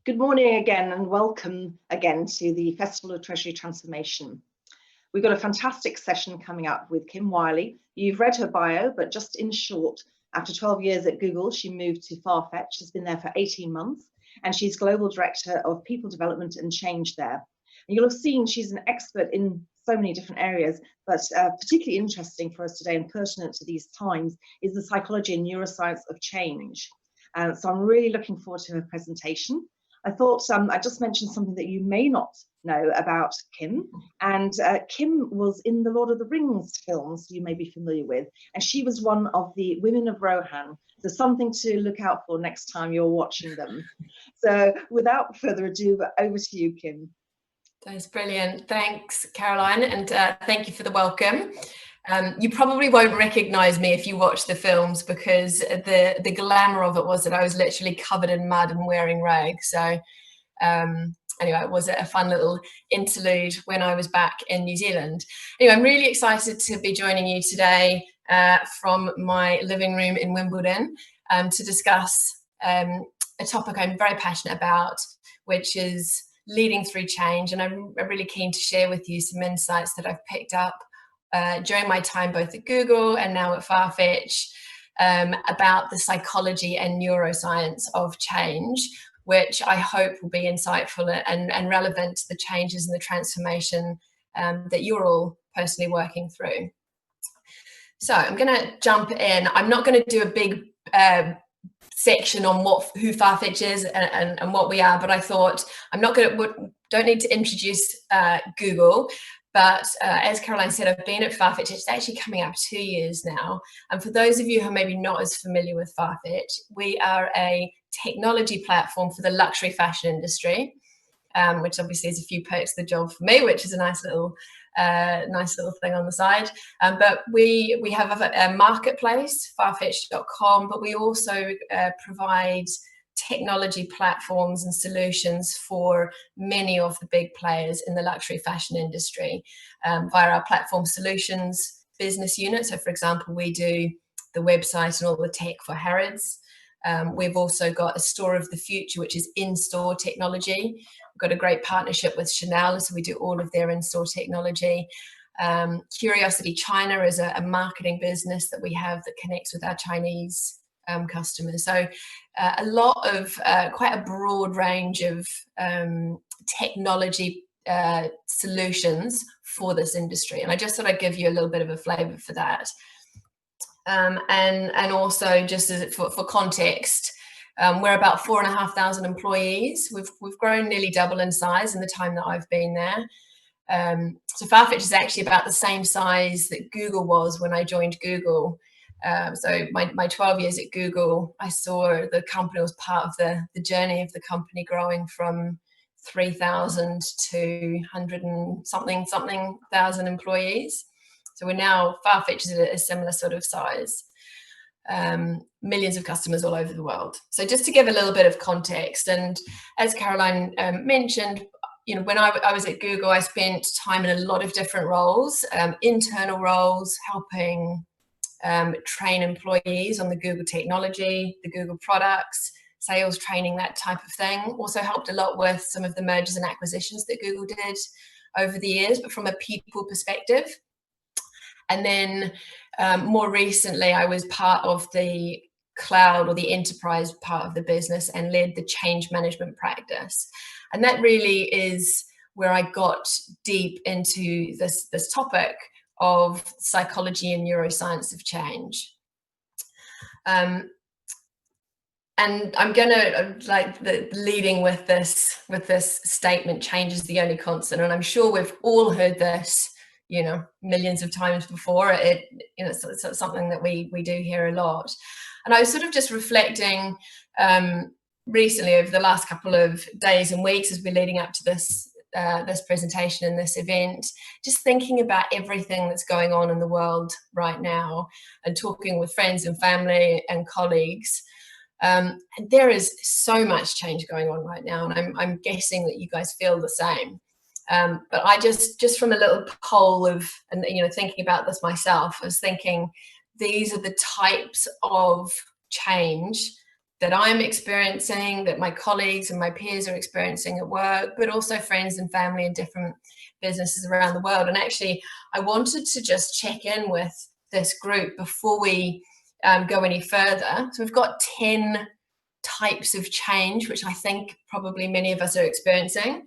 Good morning again and welcome again to the Festival of Treasury Transformation. We've got a fantastic session coming up with Kim Wylie. You've read her bio, but just in short, after 12 years at Google, she moved to Farfetch, has been there for 18 months, and she's Global Director of People Development and Change there. And you'll have seen she's an expert in so many different areas, but particularly interesting for us today and pertinent to these times is the psychology and neuroscience of change. So I'm really looking forward to her presentation. I thought I just mentioned something that you may not know about Kim. And Kim was in the Lord of the Rings films you may be familiar with. And she was one of the women of Rohan. So something to look out for next time you're watching them. So without further ado, over to you, Kim. That's brilliant. Thanks, Caroline. And thank you for the welcome. You probably won't recognize me if you watch the films because the glamour of it was that I was literally covered in mud and wearing rags. So anyway, it was a fun little interlude when I was back in New Zealand. Anyway, I'm really excited to be joining you today from my living room in Wimbledon to discuss a topic I'm very passionate about, which is leading through change. And I'm really keen to share with you some insights that I've picked up during my time both at Google and now at Farfetch about the psychology and neuroscience of change, which I hope will be insightful and relevant to the changes and the transformation that you're all personally working through. So I'm going to jump in. I'm not going to do a big section on who Farfetch is and what we are, but I thought don't need to introduce Google. But as Caroline said, I've been at Farfetch. It's actually coming up 2 years now. And for those of you who are maybe not as familiar with Farfetch, we are a technology platform for the luxury fashion industry, which obviously is a few perks of the job for me, which is a nice little thing on the side. But we have a marketplace, farfetch.com, but we also provide technology platforms and solutions for many of the big players in the luxury fashion industry via our platform solutions business unit. So for example, we do the website and all the tech for Harrods. We've also got a store of the future, which is in-store technology. We've got a great partnership with Chanel, so we do all of their in-store technology. Curiosity China is a marketing business that we have that connects with our Chinese customers. So a lot of quite a broad range of technology solutions for this industry. And I just thought I'd give you a little bit of a flavor for that. And also just for context, we're about 4,500 employees. We've grown nearly double in size in the time that I've been there. So Farfetch is actually about the same size that Google was when I joined Google. So my 12 years at Google, I saw the company was part of the journey of the company growing from 3,000 to 100 and something thousand employees. So we're now, Farfetch is a similar sort of size, millions of customers all over the world. So just to give a little bit of context, and as Caroline mentioned, when I was at Google, I spent time in a lot of different roles, internal roles, helping train employees on the Google technology, the Google products, sales training, that type of thing. Also helped a lot with some of the mergers and acquisitions that Google did over the years, but from a people perspective. And then more recently, I was part of the cloud or the enterprise part of the business and led the change management practice. And that really is where I got deep into this topic of psychology and neuroscience of change. And I'm going to leading with this statement, change is the only constant. And I'm sure we've all heard this, millions of times before. It's something that we do hear a lot. And I was sort of just reflecting recently over the last couple of days and weeks as we're leading up to this presentation and this event, just thinking about everything that's going on in the world right now and talking with friends and family and colleagues. And there is so much change going on right now, and I'm guessing that you guys feel the same. But I just from a little poll of, and thinking about this myself, I was thinking these are the types of change that I'm experiencing, that my colleagues and my peers are experiencing at work, but also friends and family in different businesses around the world. And actually, I wanted to just check in with this group before we go any further. So we've got 10 types of change, which I think probably many of us are experiencing.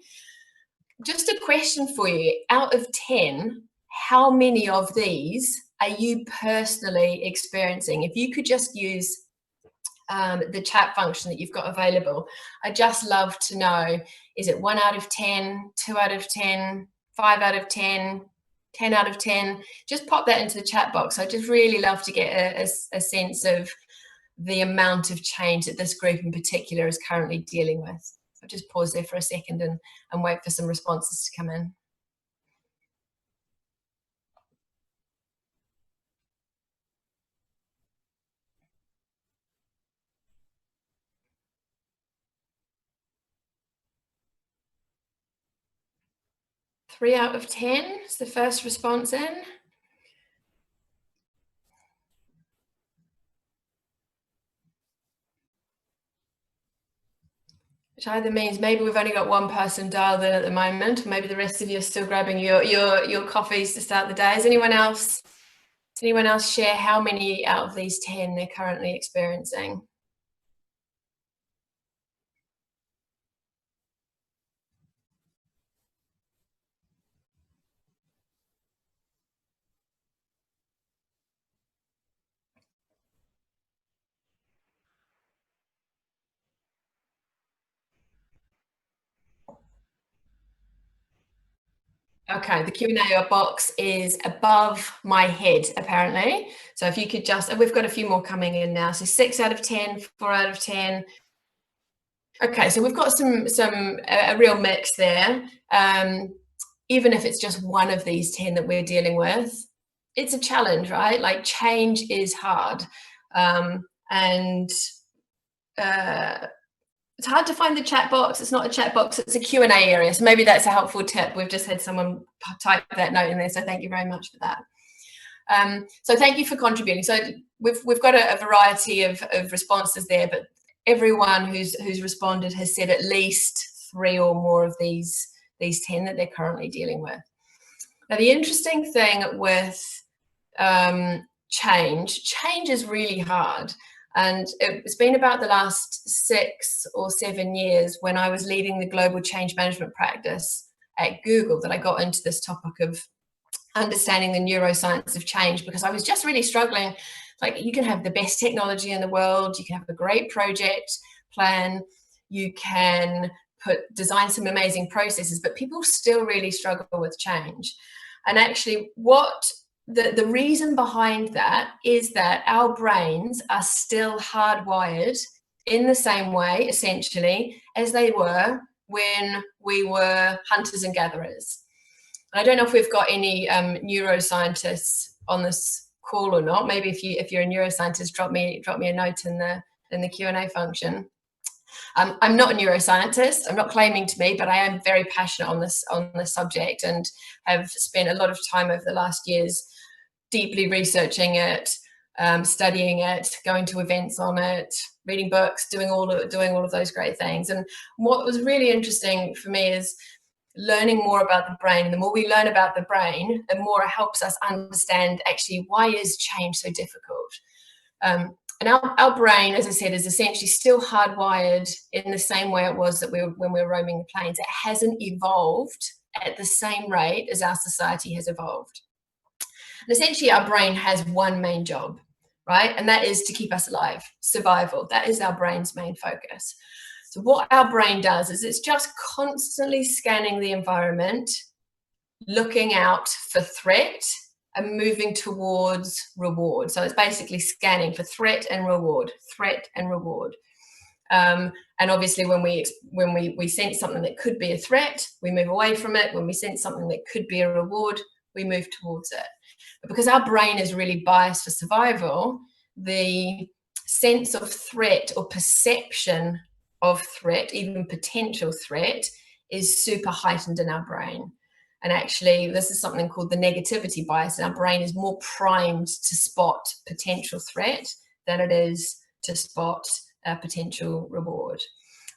Just a question for you, out of 10, how many of these are you personally experiencing? If you could just use the chat function that you've got available, I'd just love to know, is it 1 out of 10, 2 out of 10, 5 out of 10, 10 out of 10? Just pop that into the chat box. I'd just really love to get a sense of the amount of change that this group in particular is currently dealing with. I'll just pause there for a second and wait for some responses to come in. Three out of 10 is the first response in. Which either means maybe we've only got one person dialed in at the moment, or maybe the rest of you are still grabbing your coffees to start the day. Does anyone else share how many out of these 10 they're currently experiencing? Okay, the Q&A box is above my head, apparently. So if you could just, we've got a few more coming in now. So 6 out of 10, 4 out of 10. Okay, so we've got a real mix there. Even if it's just one of these 10 that we're dealing with, it's a challenge, right? Like, change is hard. And it's hard to find the chat box. It's not a chat box, it's a Q&A area. So maybe that's a helpful tip. We've just had someone type that note in there, so thank you very much for that. So thank you for contributing. So we've got a variety of responses there, but everyone who's responded has said at least 3 or more of these 10 that they're currently dealing with. Now, the interesting thing with change is really hard. And it's been about the last 6 or 7 years when I was leading the global change management practice at Google that I got into this topic of understanding the neuroscience of change, because I was just really struggling. Like, you can have the best technology in the world, you can have a great project plan, you can design some amazing processes, but people still really struggle with change. And actually, the reason behind that is that our brains are still hardwired in the same way, essentially, as they were when we were hunters and gatherers. And I don't know if we've got any neuroscientists on this call or not. Maybe if you're a neuroscientist, drop me a note in the Q&A function. I'm not a neuroscientist. I'm not claiming to be, but I am very passionate on this subject and have spent a lot of time over the last years deeply researching it, studying it, going to events on it, reading books, doing all of those great things. And what was really interesting for me is learning more about the brain. And the more we learn about the brain, the more it helps us understand actually why is change so difficult. And our brain, as I said, is essentially still hardwired in the same way it was when we were roaming the plains. It hasn't evolved at the same rate as our society has evolved. And essentially, our brain has one main job, right? And that is to keep us alive, survival. That is our brain's main focus. So what our brain does is it's just constantly scanning the environment, looking out for threat and moving towards reward. So it's basically scanning for threat and reward, threat and reward. And obviously, when we sense something that could be a threat, we move away from it. When we sense something that could be a reward, we move towards it. But because our brain is really biased for survival, the sense of threat or perception of threat, even potential threat, is super heightened in our brain. And actually, this is something called the negativity bias. And our brain is more primed to spot potential threat than it is to spot potential reward.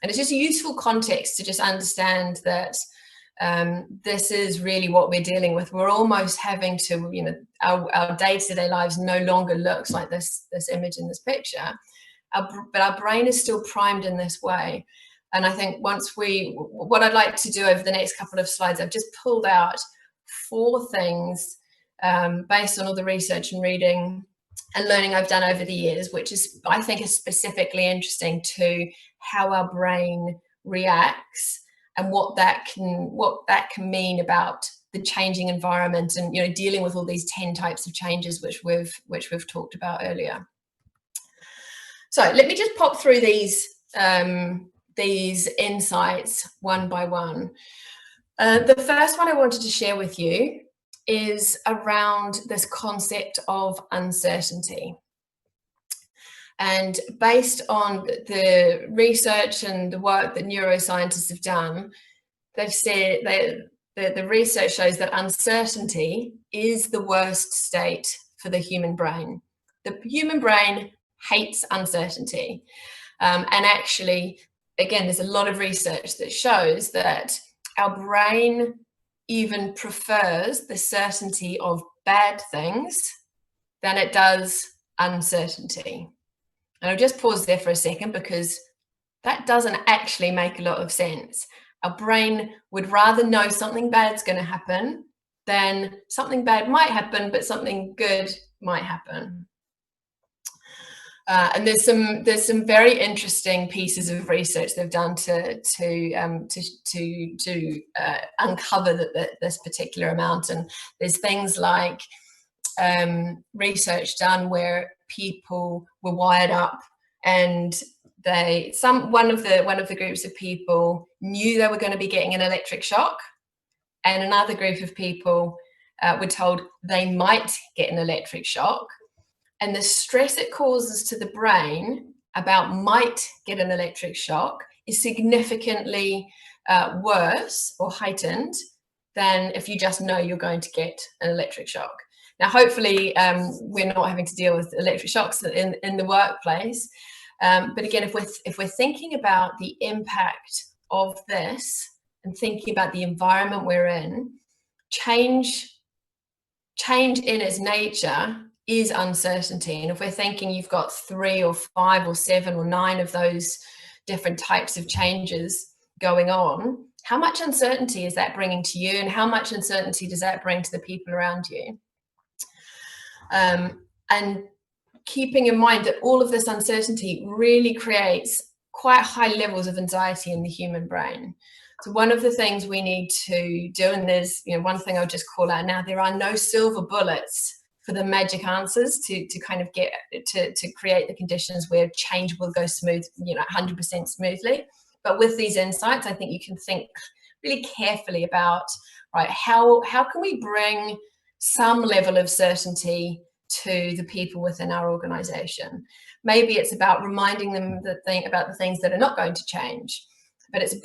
And it's just a useful context to just understand that this is really what we're dealing with. We're almost having to, you know, our day-to-day lives no longer looks like this image in this picture, but our brain is still primed in this way. And I think what I'd like to do over the next couple of slides, I've just pulled out 4 things based on all the research and reading and learning I've done over the years, which is, I think, is specifically interesting to how our brain reacts and what that can mean about the changing environment, and, you know, dealing with all these 10 types of changes which we've talked about earlier. So let me just pop through these insights one by one. The first one I wanted to share with you is around this concept of uncertainty. And based on the research and the work that neuroscientists have done, they've said that the research shows that uncertainty is the worst state for the human brain. The human brain hates uncertainty. And actually, again, there's a lot of research that shows that our brain even prefers the certainty of bad things than it does uncertainty. And I'll just pause there for a second, because that doesn't actually make a lot of sense. Our brain would rather know something bad's going to happen than something bad might happen, but something good might happen. And there's some very interesting pieces of research they've done to uncover this particular amount. And there's things like research done where people were wired up, and one of the groups of people knew they were going to be getting an electric shock, and another group of people were told they might get an electric shock. And the stress it causes to the brain about might get an electric shock is significantly worse or heightened than if you just know you're going to get an electric shock. Now, hopefully, we're not having to deal with electric shocks in the workplace. But again, if we're thinking about the impact of this and thinking about the environment we're in, change in its nature is uncertainty. And if we're thinking you've got 3 or 5 or 7 or 9 of those different types of changes going on, how much uncertainty is that bringing to you, and how much uncertainty does that bring to the people around you? And keeping in mind that all of this uncertainty really creates quite high levels of anxiety in the human brain. So one of the things we need to do, and there's, you know, one thing I'll just call out now, there are no silver bullets for the magic answers to kind of get to create the conditions where change will go smooth, you know, 100% smoothly. But with these insights, I think you can think really carefully about, right, how can we bring some level of certainty to the people within our organization? Maybe it's about reminding them about the things that are not going to change, but it's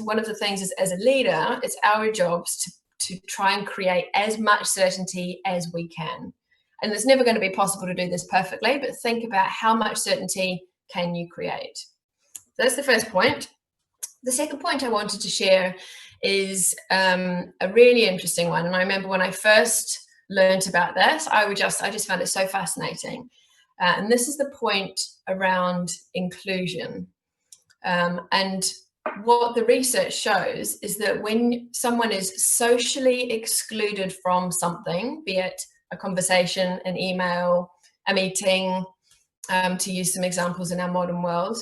one of the things is, as a leader, it's our jobs to try and create as much certainty as we can. And it's never going to be possible to do this perfectly, but think about how much certainty can you create. So that's the first point. The second point I wanted to share is a really interesting one. And I remember when I first learned about this, I just found it so fascinating. And this is the point around inclusion. And what the research shows is that when someone is socially excluded from something, be it a conversation, an email, a meeting, to use some examples in our modern world,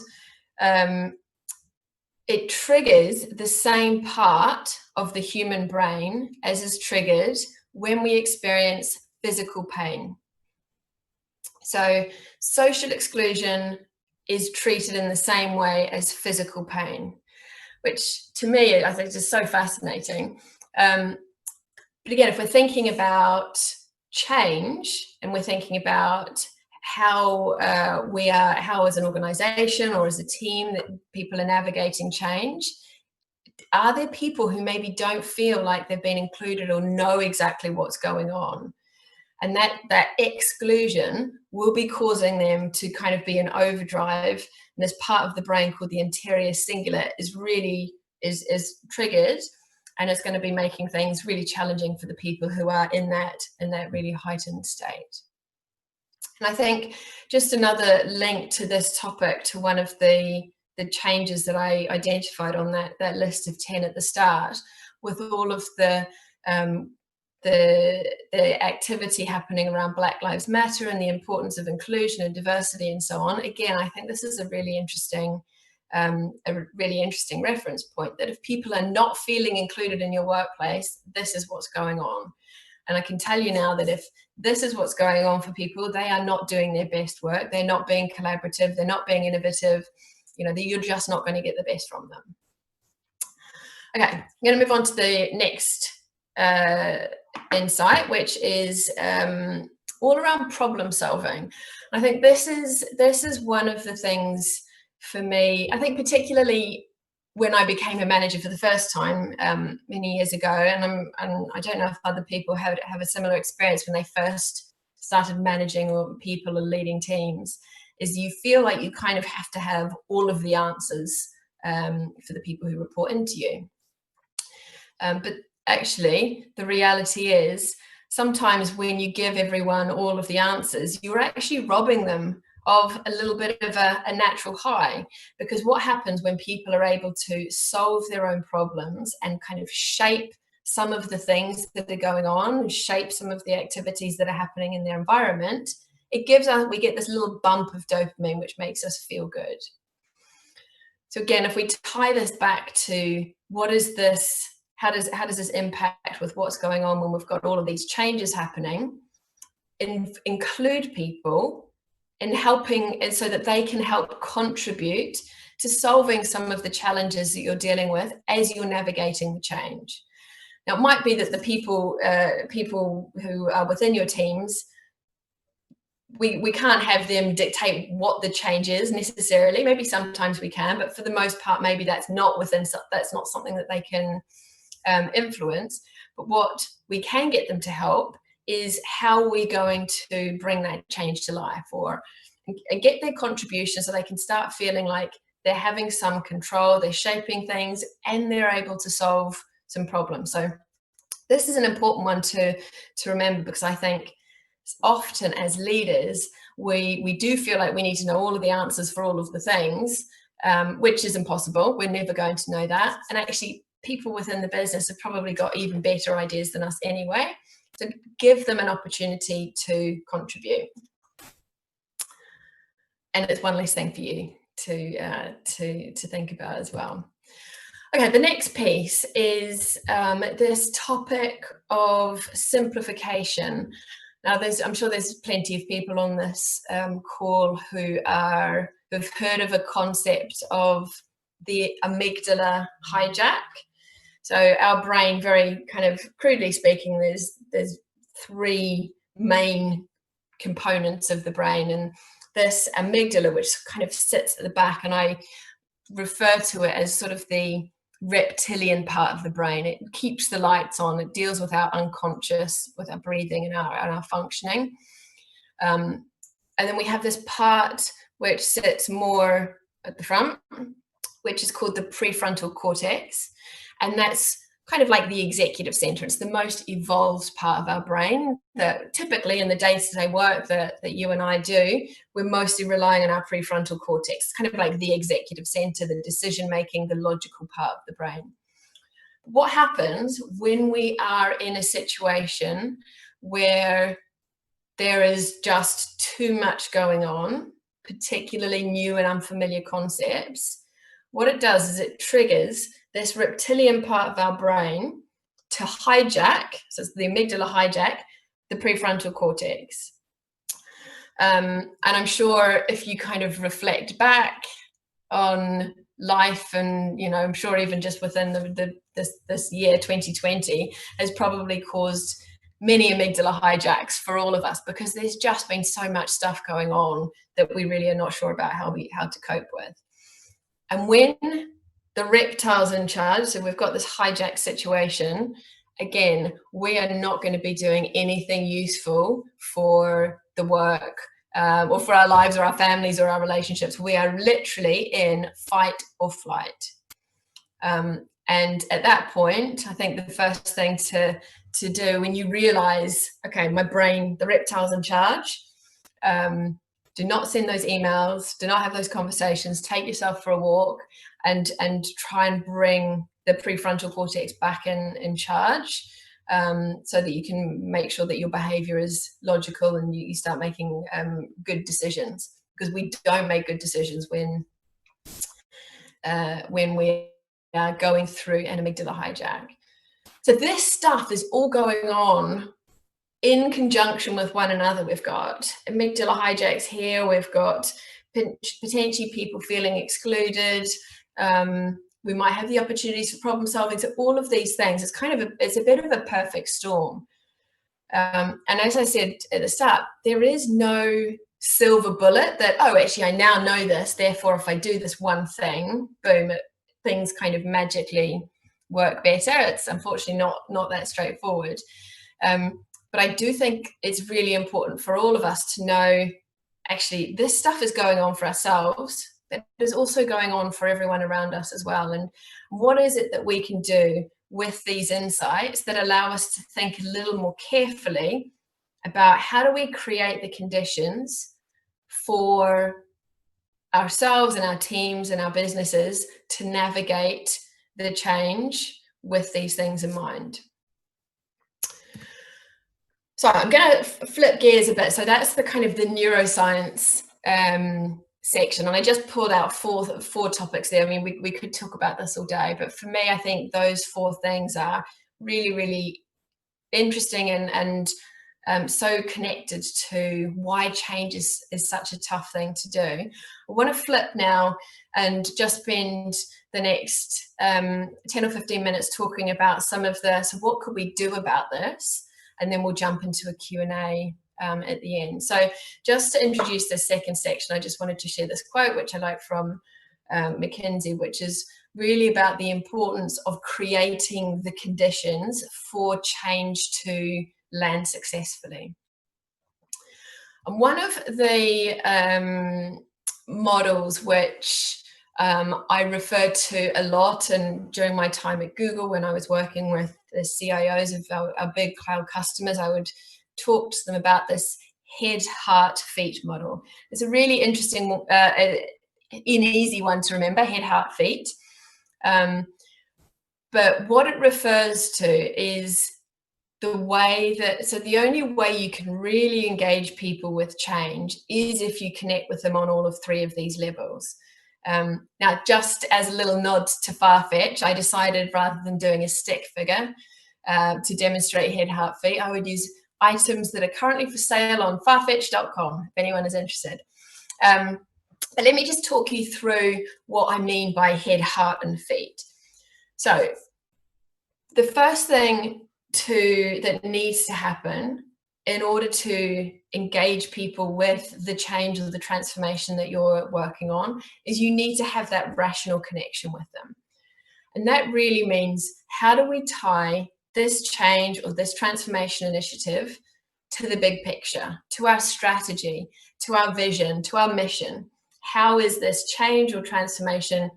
it triggers the same part of the human brain as is triggered when we experience physical pain. So social exclusion is treated in the same way as physical pain, which to me, I think is just so fascinating. But again, if we're thinking about change and we're thinking about how how as an organization or as a team that people are navigating change, are there people who maybe don't feel like they've been included or know exactly what's going on? And that exclusion will be causing them to kind of be in overdrive. And this part of the brain called the anterior cingulate is really is triggered, and it's going to be making things really challenging for the people who are in that really heightened state. And I think just another link to this topic, to one of the changes that I identified on that list of 10 at the start, with all of the activity happening around Black Lives Matter and the importance of inclusion and diversity and so on. Again, I think this is a really interesting reference point, that if people are not feeling included in your workplace, this is what's going on. And I can tell you now that if this is what's going on for people, they are not doing their best work. They're not being collaborative. They're not being innovative. You're just not going to get the best from them. Okay, I'm going to move on to the next insight, which is all around problem solving. I think this is one of the things for me, I think particularly when I became a manager for the first time many years ago, and I don't know if other people have a similar experience when they first started managing or people or leading teams, is you feel like you kind of have to have all of the answers for the people who report into you. But actually, the reality is sometimes when you give everyone all of the answers, you're actually robbing them of a little bit of a natural high, because what happens when people are able to solve their own problems and kind of shape some of the things that are going on, shape some of the activities that are happening in their environment, we get this little bump of dopamine, which makes us feel good. So again, if we tie this back to what is this, how does this impact with what's going on when we've got all of these changes happening, include people in helping, and so that they can help contribute to solving some of the challenges that you're dealing with as you're navigating the change. Now, it might be that the people who are within your teams, we can't have them dictate what the change is necessarily. Maybe sometimes we can, but for the most part, maybe that's not something that they can influence. But what we can get them to help is how we're going to bring that change to life, and get their contribution so they can start feeling like they're having some control, they're shaping things, and they're able to solve some problems. So this is an important one to remember, because I think often as leaders, we do feel like we need to know all of the answers for all of the things, which is impossible. We're never going to know that. And actually, people within the business have probably got even better ideas than us anyway. So give them an opportunity to contribute. And it's one less thing for you to think about as well. Okay, the next piece is this topic of simplification. Now, I'm sure there's plenty of people on this call who've heard of a concept of the amygdala hijack. So our brain, very kind of crudely speaking, there's three main components of the brain, and this amygdala, which kind of sits at the back, and I refer to it as sort of the reptilian part of the brain. It keeps the lights on. It deals with our unconscious, with our breathing and our functioning. And then we have this part which sits more at the front, which is called the prefrontal cortex. And that's kind of like the executive center. It's the most evolved part of our brain that typically in the day-to-day work that you and I do, we're mostly relying on our prefrontal cortex. It's kind of like the executive center, the decision-making, the logical part of the brain. What happens when we are in a situation where there is just too much going on, particularly new and unfamiliar concepts? What it does is it triggers this reptilian part of our brain to hijack, so it's the amygdala hijack, the prefrontal cortex. And I'm sure if you kind of reflect back on life, and I'm sure even just within this year 2020 has probably caused many amygdala hijacks for all of us, because there's just been so much stuff going on that we really are not sure about how to cope with. And when the reptile's in charge, so we've got this hijack situation, again, we are not going to be doing anything useful for the work or for our lives or our families or our relationships. We are literally in fight or flight. And at that point, I think the first thing to do when you realize, okay, my brain, the reptile's in charge, do not send those emails, do not have those conversations, take yourself for a walk and try and bring the prefrontal cortex back in charge, so that you can make sure that your behavior is logical and you start making good decisions, because we don't make good decisions when we are going through an amygdala hijack. So this stuff is all going on in conjunction with one another. We've got amygdala hijacks here, we've got potentially people feeling excluded, we might have the opportunities for problem solving. So all of these things, it's a bit of a perfect storm. And as I said at the start, there is no silver bullet that, oh, actually I now know this, therefore if I do this one thing, boom, things kind of magically work better. It's unfortunately not that straightforward. But I do think it's really important for all of us to know, actually, this stuff is going on for ourselves, but it is also going on for everyone around us as well. And what is it that we can do with these insights that allow us to think a little more carefully about how do we create the conditions for ourselves and our teams and our businesses to navigate the change with these things in mind. So I'm going to flip gears a bit. So that's the kind of the neuroscience section. And I just pulled out four topics there. I mean, we could talk about this all day, but for me, I think those four things are really, really interesting and so connected to why change is such a tough thing to do. I want to flip now and just spend the next 10 or 15 minutes talking about so what could we do about this? And then we'll jump into a Q&A at the end. So just to introduce this second section, I just wanted to share this quote, which I like from McKinsey, which is really about the importance of creating the conditions for change to land successfully. And one of the models which I refer to a lot, and during my time at Google, when I was working with the CIOs of our big cloud customers, I would talk to them about this head, heart, feet model. It's a really interesting, an easy one to remember, head, heart, feet. But what it refers to is the way that, so the only way you can really engage people with change is if you connect with them on all of three of these levels. Now, just as a little nod to Farfetch, I decided rather than doing a stick figure to demonstrate head, heart, feet, I would use items that are currently for sale on farfetch.com, if anyone is interested. But let me just talk you through what I mean by head, heart, and feet. So the first thing that needs to happen in order to engage people with the change or the transformation that you're working on is you need to have that rational connection with them. And that really means, how do we tie this change or this transformation initiative to the big picture, to our strategy, to our vision, to our mission? How is this change or transformation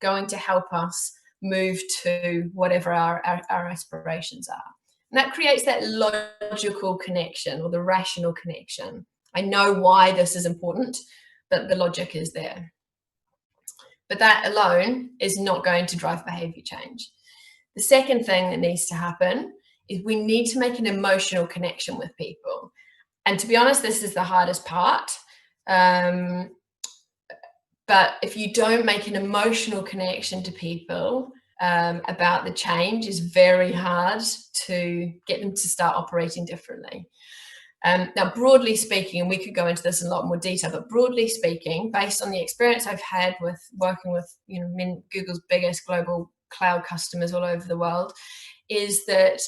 going to help us move to whatever our aspirations are? And that creates that logical connection or the rational connection. I know why this is important, but the logic is there. But that alone is not going to drive behavior change. The second thing that needs to happen is we need to make an emotional connection with people. And to be honest, this is the hardest part. But if you don't make an emotional connection to people about the change, it's very hard to get them to start operating differently. Now, broadly speaking, and we could go into this in a lot more detail, but broadly speaking, based on the experience I've had with working with Google's biggest global cloud customers all over the world, is that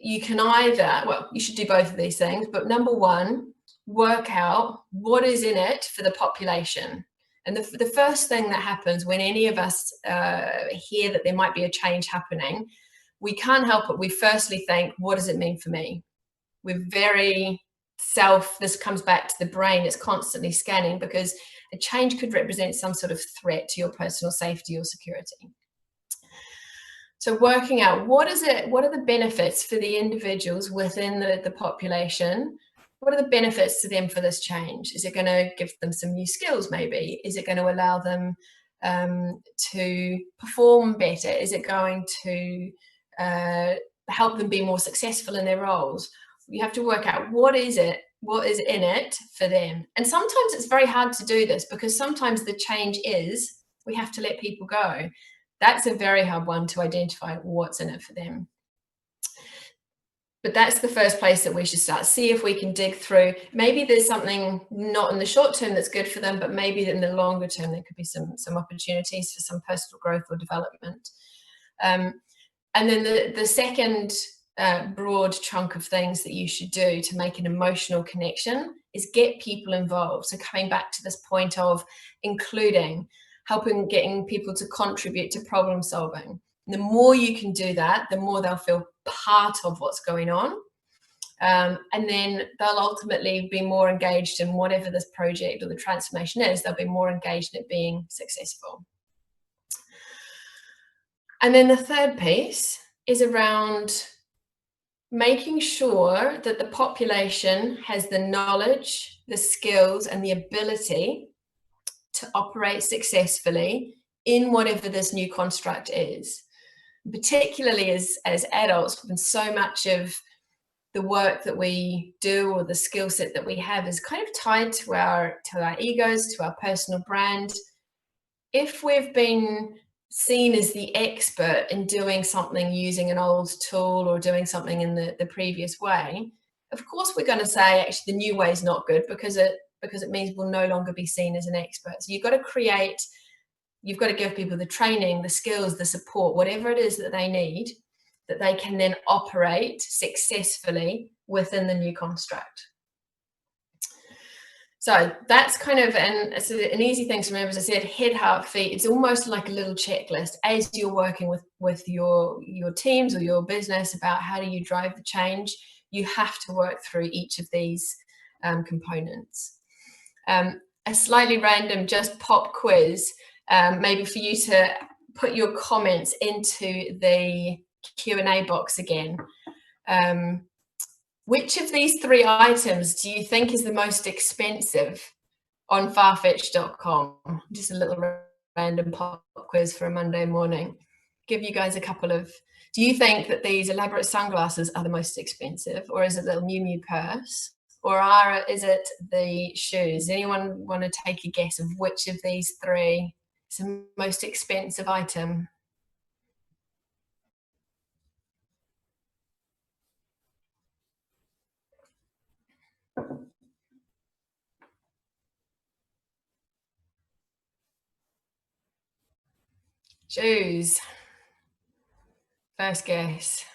you can either, well, you should do both of these things, but number one, work out what is in it for the population. And the first thing that happens when any of us hear that there might be a change happening, we can't help it. We firstly think, what does it mean for me? We're very this comes back to the brain. It's constantly scanning because a change could represent some sort of threat to your personal safety or security. So working out what are the benefits for the individuals within the population? What are the benefits to them for this change? Is it going to give them some new skills maybe? Is it going to allow them to perform better? Is it going to help them be more successful in their roles? You have to work out what is in it for them. And sometimes it's very hard to do this because sometimes the change is we have to let people go. That's a very hard one to identify what's in it for them. But that's the first place that we should start. See if we can dig through. Maybe there's something not in the short term that's good for them, but maybe in the longer term there could be some opportunities for some personal growth or development. And then the second broad chunk of things that you should do to make an emotional connection is get people involved. So coming back to this point of including, getting people to contribute to problem solving. And the more you can do that, the more they'll feel part of what's going on. And then they'll ultimately be more engaged in whatever this project or the transformation is. They'll be more engaged in it being successful. And then the third piece is around making sure that the population has the knowledge, the skills, and the ability to operate successfully in whatever this new construct is. Particularly as adults, when so much of the work that we do or the skill set that we have is kind of tied to our egos, to our personal brand. If we've been seen as the expert in doing something using an old tool or doing something in the previous way, of course we're going to say actually the new way is not good because it means we'll no longer be seen as an expert. So you've got to give people the training, the skills, the support, whatever it is that they need, that they can then operate successfully within the new construct. So that's kind of an easy thing to remember. As I said, head, heart, feet. It's almost like a little checklist as you're working with your teams or your business about how do you drive the change. You have to work through each of these components. A slightly random just pop quiz, maybe for you to put your comments into the Q&A box again. Which of these three items do you think is the most expensive on farfetch.com? Just a little random pop quiz for a Monday morning. Give you guys a couple of, do you think that these elaborate sunglasses are the most expensive, or is it the Miu Miu purse, or is it the shoes? Anyone want to take a guess of which of these three is the most expensive item? Shoes. First guess.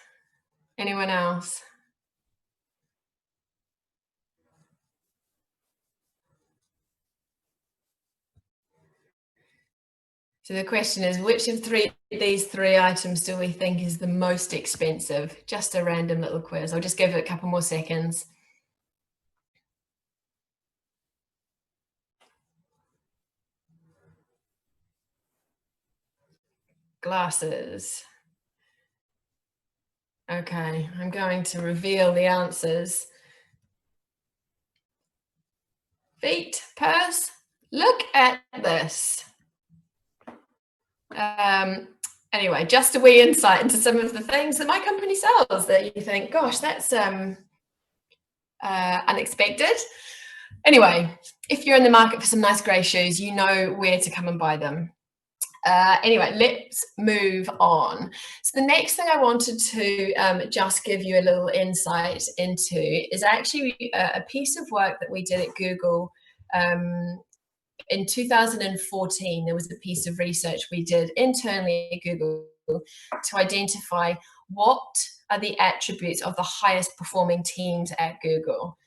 Anyone else? So the question is, which of these three items do we think is the most expensive? Just a random little quiz. I'll just give it a couple more seconds. Glasses. Okay, I'm going to reveal the answers. Feet, purse. Look at this. Anyway, just a wee insight into some of the things that my company sells that you think, gosh, that's unexpected. Anyway, if you're in the market for some nice grey shoes, you know where to come and buy them. Anyway, let's move on. So the next thing I wanted to just give you a little insight into is actually a piece of work that we did at Google. In 2014, there was a piece of research we did internally at Google to identify what are the attributes of the highest performing teams at Google.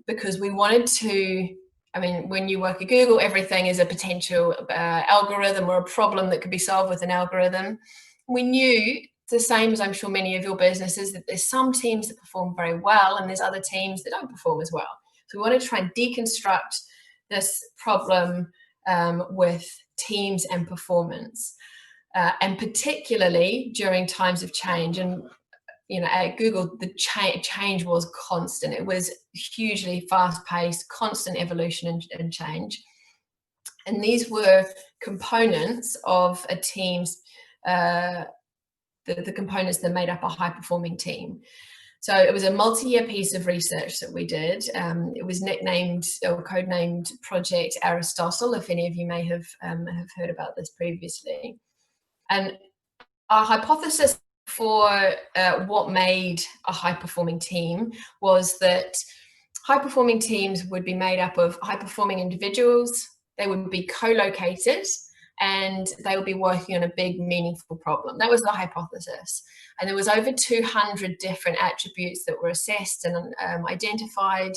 Because we wanted to, I mean, when you work at Google, everything is a potential algorithm or a problem that could be solved with an algorithm. We knew the same as I'm sure many of your businesses, that there's some teams that perform very well and there's other teams that don't perform as well. So we want to try and deconstruct this problem with teams and performance, and particularly during times of change. And at Google, the change was constant. It was hugely fast-paced, constant evolution and change. And these were components of a team's, the components that made up a high-performing team. So it was a multi-year piece of research that we did. It was nicknamed or codenamed Project Aristotle, if any of you may have heard about this previously. And our hypothesis for what made a high-performing team was that high-performing teams would be made up of high-performing individuals. They would be co-located, and they would be working on a big, meaningful problem. That was the hypothesis. And there was over 200 different attributes that were assessed and identified.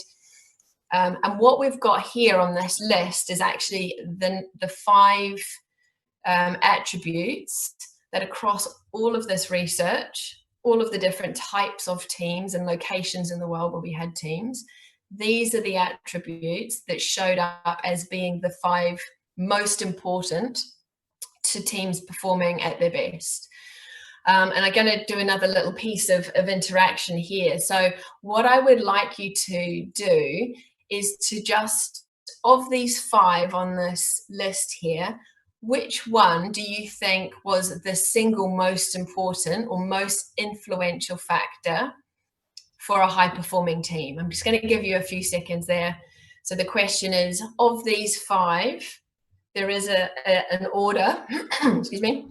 And what we've got here on this list is actually the 5 attributes that across all of this research, all of the different types of teams and locations in the world where we had teams, these are the attributes that showed up as being the 5 most important to teams performing at their best. And I'm going to do another little piece of interaction here. So what I would like you to do is to just, of these 5 on this list here, which one do you think was the single most important or most influential factor for a high-performing team? I'm just going to give you a few seconds there. So the question is, of these 5, there is an order, excuse me,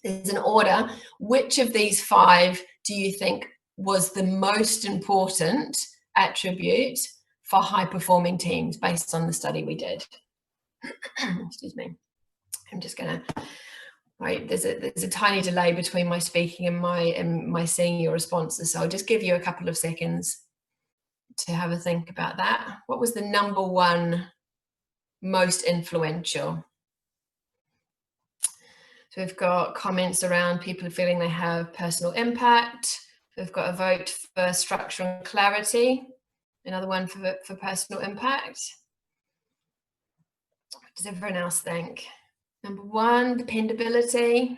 there's an order. Which of these 5 do you think was the most important attribute for high-performing teams based on the study we did? Excuse me. I'm just gonna, right, there's a tiny delay between my speaking and my seeing your responses, so I'll just give you a couple of seconds to have a think about that. What was the number 1 most influential? So we've got comments around people feeling they have personal impact. We've got a vote for structure and clarity, another one for personal impact. What does everyone else think? Number 1, dependability.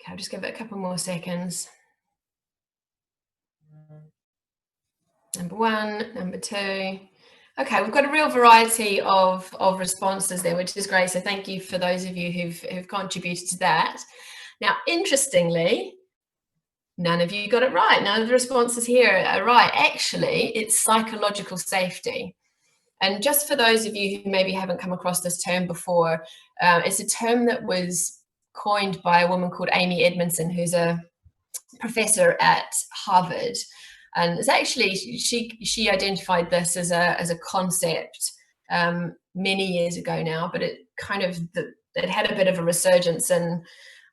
Okay, I'll just give it a couple more seconds. Number 1, number 2. Okay, we've got a real variety of responses there, which is great. So thank you for those of you who've contributed to that. Now, interestingly, none of you got it right. None of the responses here are right. Actually, it's psychological safety. And just for those of you who maybe haven't come across this term before, it's a term that was coined by a woman called Amy Edmondson, who's a professor at Harvard. And it's actually, she identified this as a concept many years ago now, but it had a bit of a resurgence and,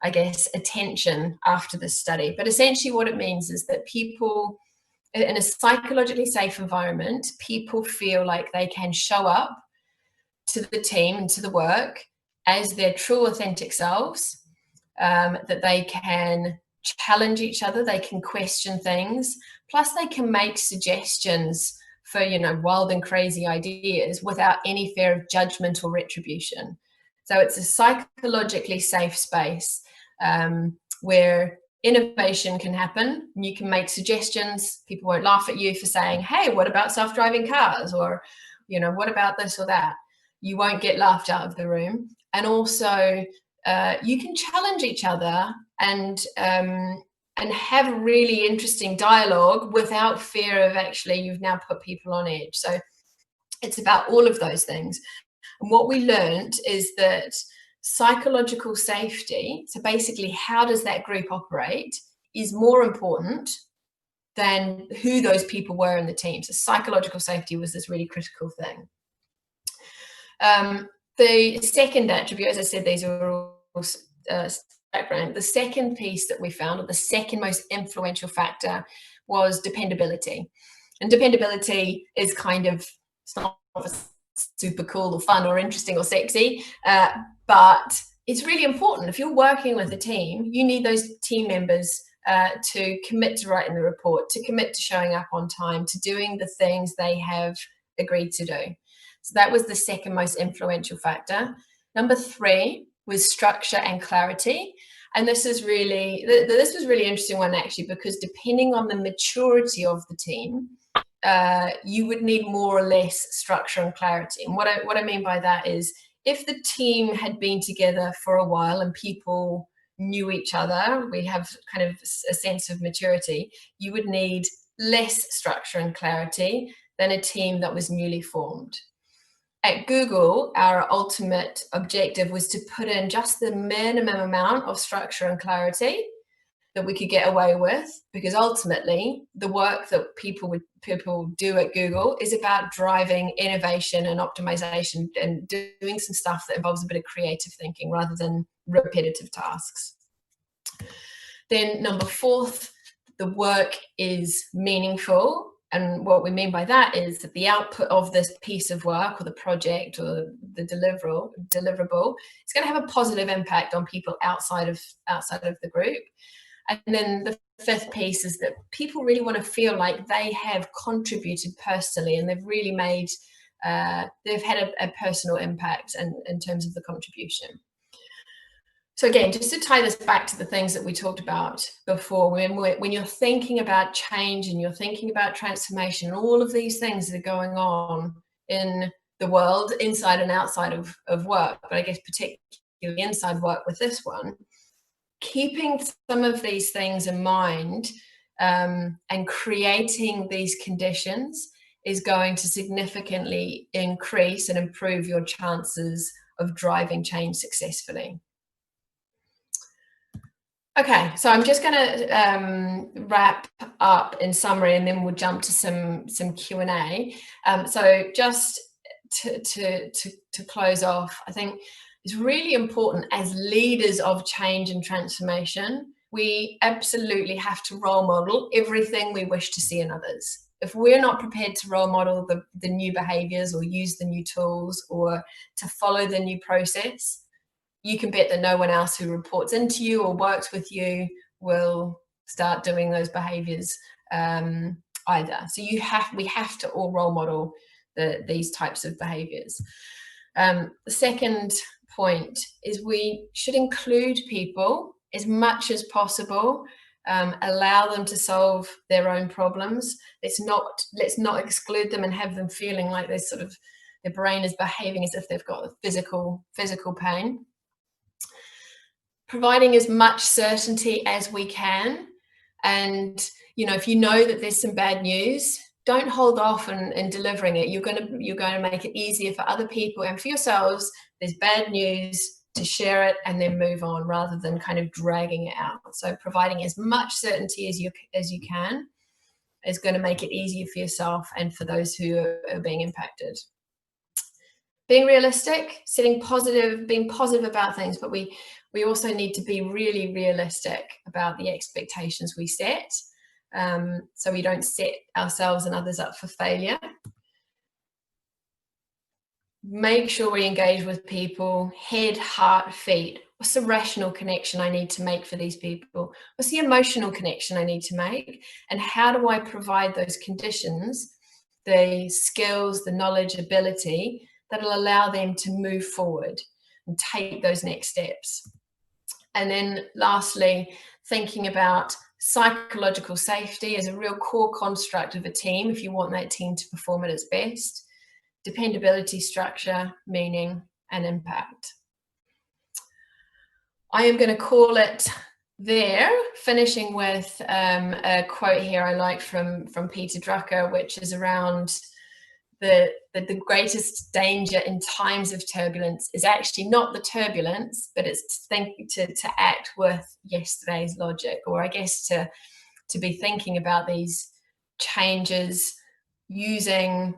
I guess, attention after this study. But essentially what it means is that people, in a psychologically safe environment, people feel like they can show up to the team and to the work as their true, authentic selves, that they can challenge each other, they can question things, plus they can make suggestions for, wild and crazy ideas without any fear of judgment or retribution. So it's a psychologically safe space where innovation can happen, and you can make suggestions. People won't laugh at you for saying, hey, what about self-driving cars? Or, what about this or that? You won't get laughed out of the room. And also, you can challenge each other and have a really interesting dialogue without fear of actually you've now put people on edge. So it's about all of those things. And what we learned is that psychological safety, so basically how does that group operate, is more important than who those people were in the team. So psychological safety was this really critical thing. The second attribute, as I said, these are all background. The second piece that we found, or the second most influential factor, was dependability. And dependability is it's not super cool or fun or interesting or sexy, but it's really important. If you're working with a team, you need those team members to commit to writing the report, to commit to showing up on time, to doing the things they have agreed to do. So that was the second most influential factor. Number 3 was structure and clarity. And this was really interesting one, actually, because depending on the maturity of the team, you would need more or less structure and clarity. And what I mean by that is, if the team had been together for a while and people knew each other, we have kind of a sense of maturity, you would need less structure and clarity than a team that was newly formed. At Google, our ultimate objective was to put in just the minimum amount of structure and clarity that we could get away with, because ultimately the work that people do at Google is about driving innovation and optimization and doing some stuff that involves a bit of creative thinking rather than repetitive tasks. Then number 4, the work is meaningful. And what we mean by that is that the output of this piece of work or the project or the deliverable is going to have a positive impact on people outside of the group. And then the 5th piece is that people really want to feel like they have contributed personally, and they've really made, they've had a personal impact in terms of the contribution. So again, just to tie this back to the things that we talked about before, when you're thinking about change and you're thinking about transformation, all of these things that are going on in the world, inside and outside of work, but I guess particularly inside work with this one, keeping some of these things in mind and creating these conditions is going to significantly increase and improve your chances of driving change successfully. Okay, so I'm just going to wrap up in summary, and then we'll jump to some Q&A. So just to close off, I think it's really important as leaders of change and transformation, we absolutely have to role model everything we wish to see in others. If we're not prepared to role model the new behaviors or use the new tools or to follow the new process, you can bet that no one else who reports into you or works with you will start doing those behaviors either. So we have to all role model these types of behaviors. The second point is we should include people as much as possible, allow them to solve their own problems. Let's not exclude them and have them feeling like their brain is behaving as if they've got physical pain. Providing as much certainty as we can, and if you know that there's some bad news, don't hold off in delivering it. You're going to make it easier for other people and for yourselves. There's bad news, to share it and then move on rather than kind of dragging it out. So providing as much certainty as you can is going to make it easier for yourself and for those who are being impacted. Being realistic, being positive about things, but we also need to be really realistic about the expectations we set, so we don't set ourselves and others up for failure. Make sure we engage with people, head, heart, feet. What's the rational connection I need to make for these people? What's the emotional connection I need to make? And how do I provide those conditions, the skills, the knowledge, ability that will allow them to move forward and take those next steps? And then lastly, thinking about psychological safety as a real core construct of a team if you want that team to perform at its best. Dependability, structure, meaning, and impact. I am going to call it there, finishing with a quote here I like from Peter Drucker, which is around the greatest danger in times of turbulence is actually not the turbulence, but it's to act with yesterday's logic, or I guess to be thinking about these changes using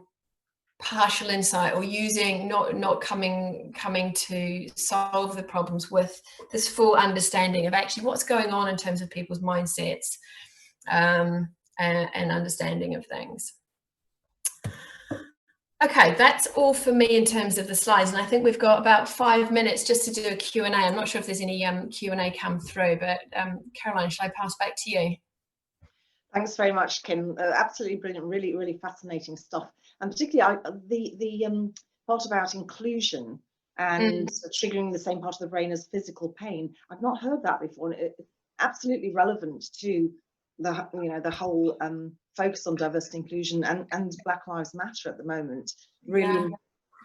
partial insight, or using not coming to solve the problems with this full understanding of actually what's going on in terms of people's mindsets and understanding of things. Okay, that's all for me in terms of the slides, and I think we've got about 5 minutes just to do a Q&A. I'm not sure if there's any Q&A come through, but Caroline, should I pass back to you? Thanks very much, Kim. Absolutely brilliant, really, really fascinating stuff. And particularly the part about inclusion and triggering the same part of the brain as physical pain. I've not heard that before, and it's absolutely relevant to the whole focus on diversity inclusion and Black Lives Matter at the moment. Really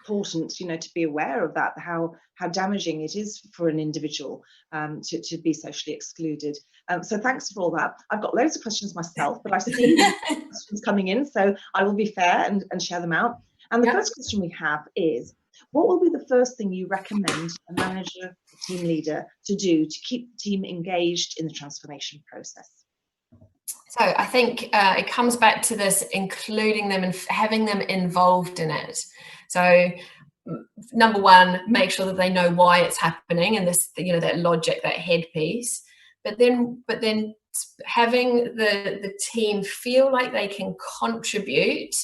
important, to be aware of that, how damaging it is for an individual to be socially excluded. So thanks for all that. I've got loads of questions myself, but I see questions coming in, so I will be fair and share them out. And the first question we have is, what will be the first thing you recommend a manager, a team leader to do to keep the team engaged in the transformation process? So I think it comes back to this, including them and having them involved in it. So number one, make sure that they know why it's happening, and this, that logic, that headpiece. But then having the team feel like they can contribute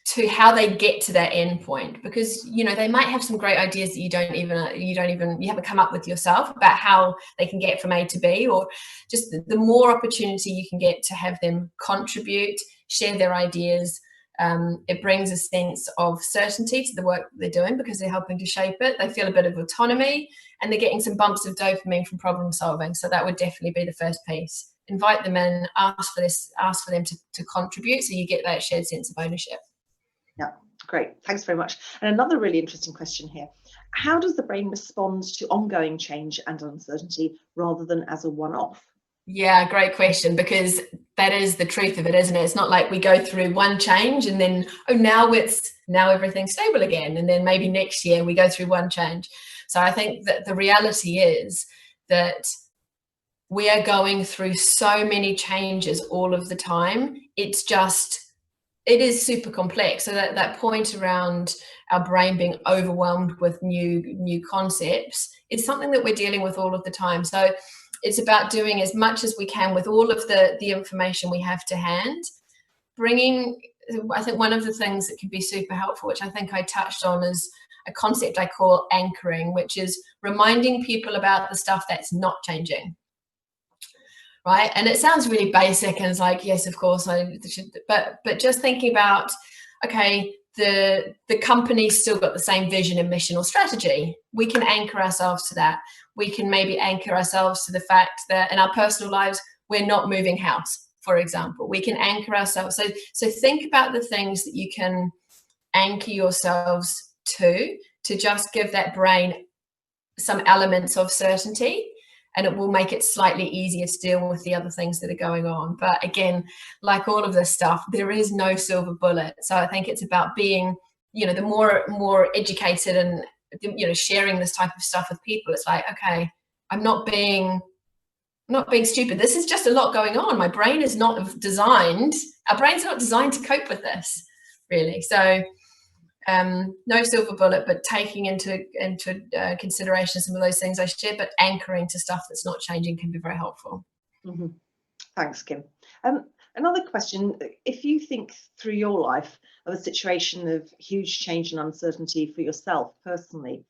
to how they get to that end point, because they might have some great ideas that you haven't come up with yourself about how they can get from A to B, or just the more opportunity you can get to have them contribute, share their ideas. It brings a sense of certainty to the work that they're doing because they're helping to shape it. They feel a bit of autonomy, and they're getting some bumps of dopamine from problem solving. So that would definitely be the first piece. Invite them in, ask for them to contribute, so you get that shared sense of ownership. Yeah, great. Thanks very much. And another really interesting question here. How does the brain respond to ongoing change and uncertainty rather than as a one-off? Yeah, great question, because that is the truth of it, isn't it? It's not like we go through one change and then, now everything's stable again. And then maybe next year we go through one change. So I think that the reality is that we are going through so many changes all of the time. It is super complex. So that point around our brain being overwhelmed with new concepts, it's something that we're dealing with all of the time. So it's about doing as much as we can with all of the information we have to hand. I think one of the things that can be super helpful, which I think I touched on, is a concept I call anchoring, which is reminding people about the stuff that's not changing. Right. And it sounds really basic, and it's like, yes, of course I should, but just thinking about, okay, the company's still got the same vision and mission or strategy. We can anchor ourselves to that. We can maybe anchor ourselves to the fact that in our personal lives, we're not moving house, for example. We can anchor ourselves. So think about the things that you can anchor yourselves to just give that brain some elements of certainty, and it will make it slightly easier to deal with the other things that are going on. But again, like all of this stuff, there is no silver bullet. So I think it's about being, the more educated and, sharing this type of stuff with people. It's like, okay, I'm not being stupid. This is just a lot going on. My brain is not designed. Our brain's not designed to cope with this, really. So no silver bullet, but taking into consideration some of those things I shared, but anchoring to stuff that's not changing can be very helpful. Mm-hmm. Thanks, Kim. Another question, if you think through your life of a situation of huge change and uncertainty for yourself personally,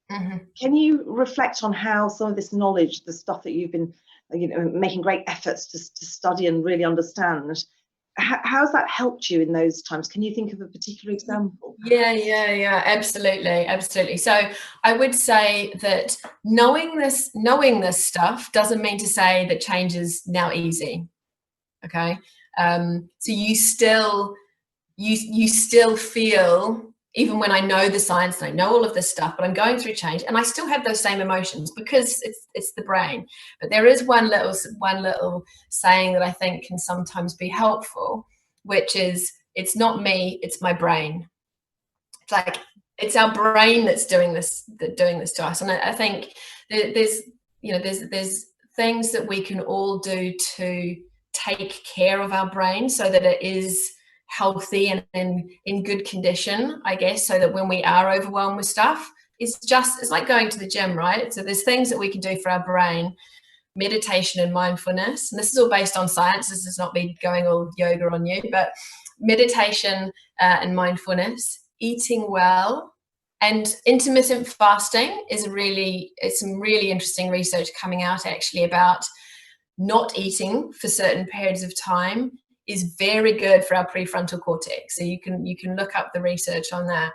can you reflect on how some of this knowledge, the stuff that you've been making great efforts to study and really understand, how's that helped you in those times? Can you think of a particular example? Yeah, absolutely. So I would say that knowing this stuff doesn't mean to say that change is now easy. Okay, so you still feel, even when I know the science and I know all of this stuff, but I'm going through change and I still have those same emotions because it's the brain. But there is one little saying that I think can sometimes be helpful, which is, it's not me, it's my brain. It's like, it's our brain that's doing this to us. And I think there's things that we can all do to take care of our brain so that it is healthy and in good condition, I guess, so that when we are overwhelmed with stuff, it's like going to the gym, right? So there's things that we can do for our brain, meditation and mindfulness. And this is all based on science. This is not me going all yoga on you, but meditation and mindfulness, eating well, and intermittent fasting is it's some really interesting research coming out actually about not eating for certain periods of time is very good for our prefrontal cortex. So you can look up the research on that.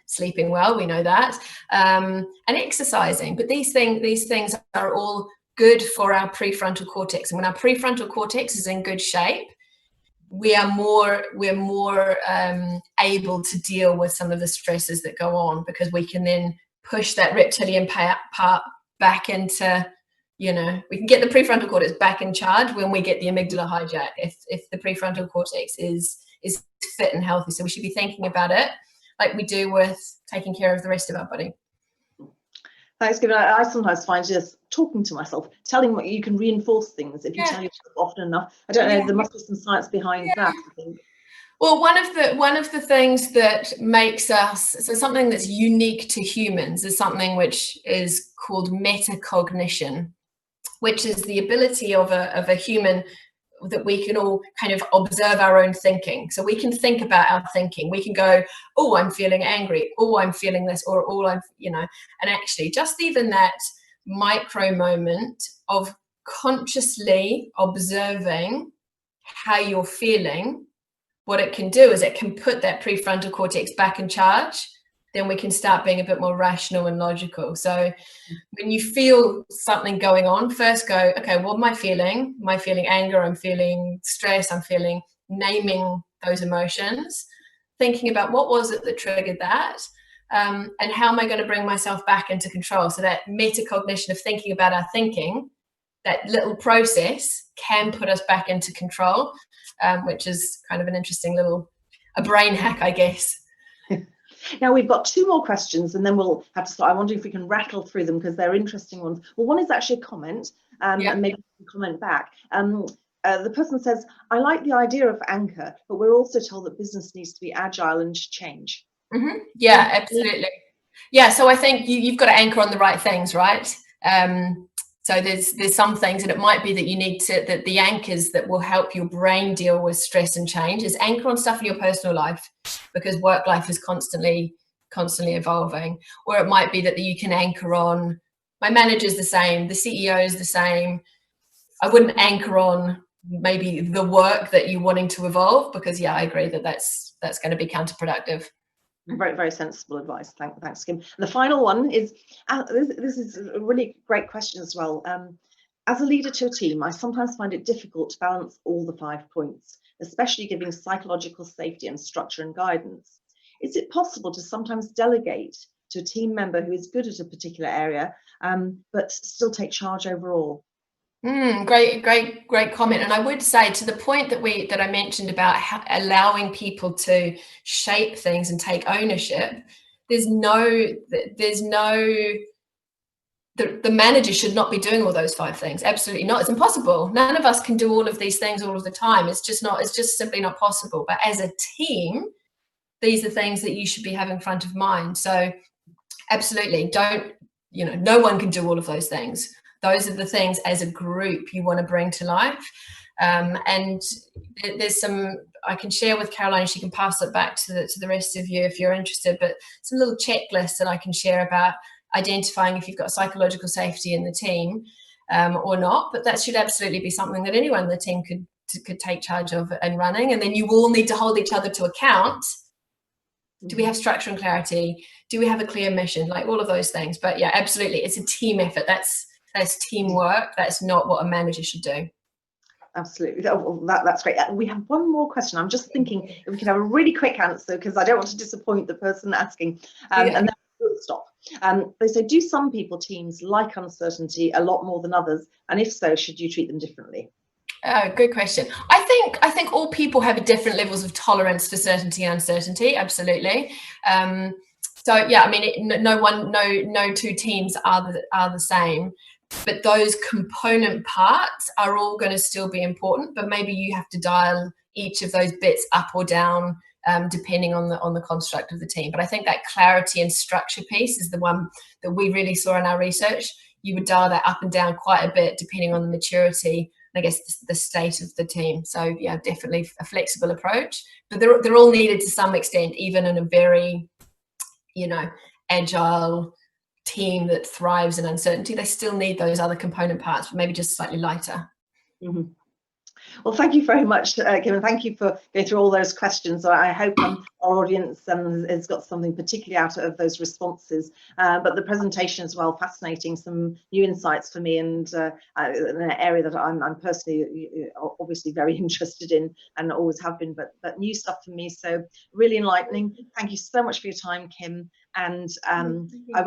Sleeping well, we know that, and exercising. But these things are all good for our prefrontal cortex. And when our prefrontal cortex is in good shape, we're more able to deal with some of the stresses that go on, because we can then push that reptilian part back into, we can get the prefrontal cortex back in charge when we get the amygdala hijack, if the prefrontal cortex is fit and healthy. So we should be thinking about it like we do with taking care of the rest of our body. Thanks, Kim. I sometimes find just talking to myself, telling what you can reinforce things if you tell yourself often enough. I don't know, there must be some science behind that, I think. Well, one of the things that makes us, so something that's unique to humans, is something which is called metacognition, which is the ability of a human that we can all kind of observe our own thinking. So we can think about our thinking. We can go, oh, I'm feeling angry. Oh, I'm feeling this, or oh, I'm, and actually just even that micro moment of consciously observing how you're feeling, what it can do is it can put that prefrontal cortex back in charge. Then we can start being a bit more rational and logical. So when you feel something going on, first go, okay, what am I feeling? Am I feeling anger? I'm feeling stress. I'm feeling, naming those emotions, thinking about what was it that triggered that, and how am I going to bring myself back into control? So that metacognition of thinking about our thinking, that little process can put us back into control, which is kind of an interesting a brain hack, I guess. Now we've got two more questions and then we'll have to start. I wonder if we can rattle through them because they're interesting ones. Well, one is actually a comment, and maybe you can comment back. The person says, I like the idea of anchor, but we're also told that business needs to be agile and change. Mm-hmm. Yeah, absolutely. Yeah, so I think you've got to anchor on the right things, right? So there's some things, and it might be that you need that the anchors that will help your brain deal with stress and change is anchor on stuff in your personal life, because work life is constantly evolving. Or it might be that you can anchor on, my manager's the same, the CEO is the same. I wouldn't anchor on maybe the work that you're wanting to evolve, because I agree that that's going to be counterproductive. Very, very sensible advice. Thanks, Kim. And the final one is, this is a really great question as well. As a leader to a team, I sometimes find it difficult to balance all the 5 points, especially giving psychological safety and structure and guidance. Is it possible to sometimes delegate to a team member who is good at a particular area, but still take charge overall? Great comment. And I would say, to the point that I mentioned about allowing people to shape things and take ownership, the manager should not be doing all those 5 things. Absolutely not. It's impossible. None of us can do all of these things all of the time. It's just simply not possible. But as a team, these are things that you should be having front of mind. So absolutely, no one can do all of those things. Those are the things as a group you want to bring to life. And there's some, I can share with Caroline, she can pass it back to the rest of you if you're interested, but some little checklists that I can share about identifying if you've got psychological safety in the team or not. But that should absolutely be something that anyone in the team could take charge of and running. And then you all need to hold each other to account. Do we have structure and clarity? Do we have a clear mission? Like all of those things. But yeah, absolutely, it's a team effort. That's teamwork. That's not what a manager should do. Absolutely. Well, that's great. We have one more question. I'm just thinking if we could have a really quick answer, because I don't want to disappoint the person asking. And then we'll stop. They say, do some teams like uncertainty a lot more than others? And if so, should you treat them differently? Good question. I think all people have different levels of tolerance for certainty and uncertainty. Absolutely. So yeah, I mean, no two teams are the same. But those component parts are all going to still be important, but maybe you have to dial each of those bits up or down depending on the construct of the team. But I think that clarity and structure piece is the one that we really saw in our research. You would dial that up and down quite a bit depending on the maturity. And I guess the state of the team. So yeah, definitely a flexible approach, but they're all needed to some extent, even in a very, agile team that thrives in uncertainty. They still need those other component parts, but maybe just slightly lighter. Mm-hmm. Well, thank you very much, Kim, and thank you for going through all those questions. I hope our audience has got something particularly out of those responses. But the presentation as well, fascinating, some new insights for me, and an area that I'm personally obviously very interested in and always have been, but new stuff for me. So really enlightening. Thank you so much for your time, Kim. And I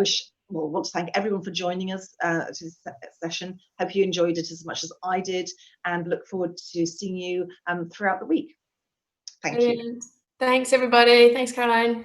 want to thank everyone for joining us to this session. Hope you enjoyed it as much as I did, and look forward to seeing you throughout the week. Thank you. Thanks, everybody. Thanks, Caroline.